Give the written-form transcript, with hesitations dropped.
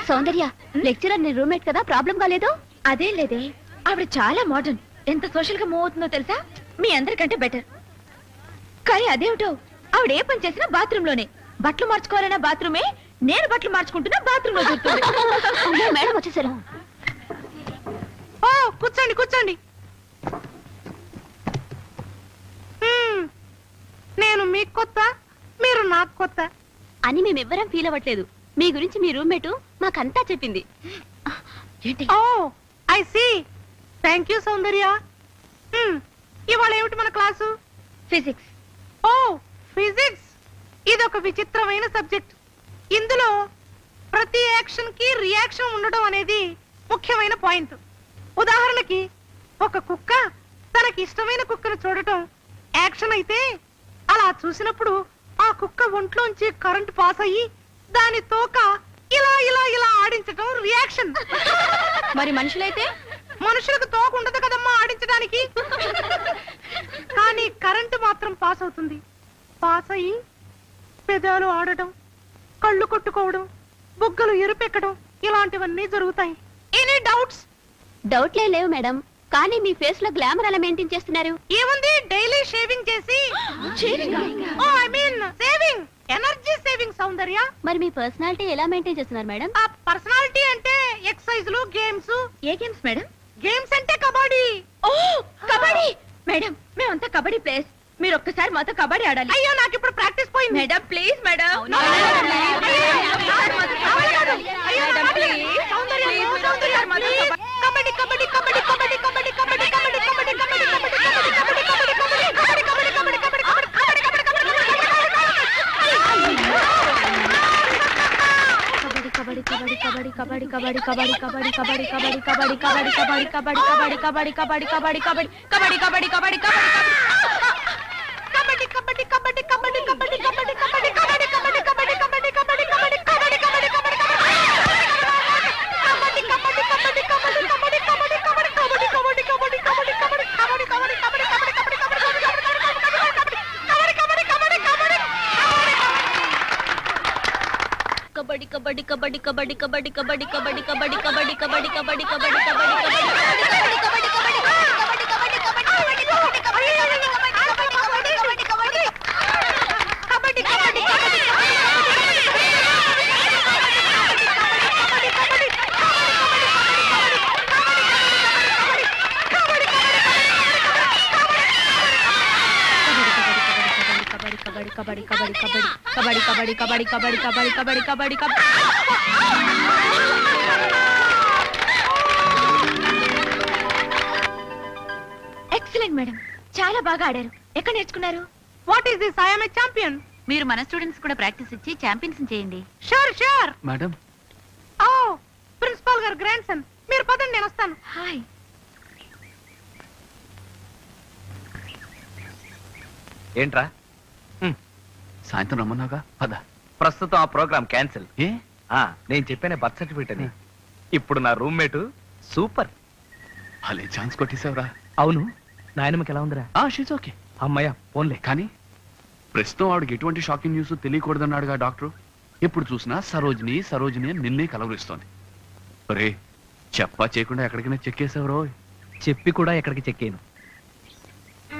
సౌందర్య, lecturer నీ roommate కదా, problem కాలేదు? అదేం లేదే, ఆవిడ చాలా మోడర్న్, ఎంత సోషల్ గా మూవ్ అవుతుందో తెలుసా, మీ అందరికంటే బెటర్. కానీ అదేమిటో ఆవిడ ఏ పని చేసినా బాత్రూమ్ లోనే. బట్టలు మార్చుకోవాలన్నా బాత్రూమే, నేను బట్టలు మార్చుకుంటున్నా బాత్రూమ్ లో చూస్తుంది. మేడం వచ్చేసారు. ఓ కూర్చోండి కూర్చోండి. నేను మీకు కొత్త, మీరు నాకు కొత్త అని మేమెవ్వరం ఫీల్ అవ్వట్లేదు. మీ గురించి మీ రూమ్మేట్ మాకంతా చెప్పింది. ఓ ఐ సీ. థ్యాంక్ యూ సౌందర్య. ఇవాళ ఏమిటి మన క్లాసు? ఫిజిక్స్. ఓ ఫిజిక్స్, ఇదొక విచిత్రమైన సబ్జెక్ట్. ఇందులో ప్రతి యాక్షన్ కి రియాక్షన్ ఉండడం అనేది ముఖ్యమైన పాయింట్. ఉదాహరణకి ఒక కుక్క తనకి ఇష్టమైన కుక్కను చూడటం యాక్షన్ అయితే, అలా చూసినప్పుడు ఆ కుక్క ఒంట్లోంచి కరెంట్ పాస్ అయ్యి దాని తోక ఇలా ఇలా ఇలా ఆడించటం రియాక్షన్. మరి మనుషులైతే? మనుషులకు తోక ఉండదు కదమ్మా ఆడించడానికి. కానీ కరెంటు మాత్రం పాస్ అవుతుంది. పాస్ అయ్యి పెదాలు ఆడటం, కళ్ళు కొట్టుకోవడం, బుగ్గలు ఎరుపెక్కడం, ఇలాంటివన్నీ జరుగుతాయి. Any doubts? డౌట్లే లేవు మేడం, కానీ మీ ఫేస్ లో గ్లామర్ ఎలా మెయింటైన్ చేస్తున్నారు? ఏముంది, డైలీ షేవింగ్ చేసి. I mean saving, energy saving Soundarya. మరి మీ పర్సనాలిటీ ఎలా మెయింటైన్ చేస్తున్నారు మేడం? ఆ పర్సనాలిటీ అంటే ఎక్సర్సైజ్లు, గేమ్స్. ఏ గేమ్స్ మేడం? గేమ్స్ అంటే కబడ్డీ. ఓ కబడ్డీ మేడం, మేమంతా కబడ్డీ ప్లేయర్స్. మీరు ఒక్కసారి మాతో కబడ్డీ ఆడాలి. అయ్యో నాకు ఇప్పుడు ప్రాక్టీస్ పోయింది. Madam please madam. Kabaddi kabaddi kabaddi kabaddi kabaddi kabaddi kabaddi kabaddi kabaddi excellent madam, చాలా బాగా ఆడారు. ఎక్కడ నేర్చుకున్నారు? What is this? I am a champion. మీరు మన స్టూడెంట్స్ కూడా ప్రాక్టీస్ ఇచ్చి ఛాంపియన్స్ చేయండి. Sure sure madam. ఓ ప్రిన్సిపాల్ గారు గ్రాండ్ సన్, మీరు పదండి నేను వస్తాను. హాయ్. ఏంట్రా? సాయంత్రం రమ్మన్నాగా, పద. ప్రస్తుతం ఆ ప్రోగ్రామ్ క్యాన్సిల్. ఏ? నేను చెప్పానే బర్త్ సర్టిఫికేట్ అని. ఇప్పుడు నా రూమ్మేట్ సూపర్. అలే ఛాన్స్ కొట్టేసావురా. అవును, నాయనమ్మకి ఎలా ఉందిరా? She's okay. అమ్మయ్య పోన్లే. కానీ ప్రస్తుతం ఆవిడకి ఎటువంటి షాకింగ్ న్యూస్ తెలియకూడదన్నాడుగా డాక్టర్. ఎప్పుడు చూసినా సరోజిని సరోజిని అని నిన్నే కలవరిస్తోంది. రే చెప్పా చేయకుండా ఎక్కడికైనా చెక్కేసావు రో. చెప్పి కూడా ఎక్కడికి చెక్కేను.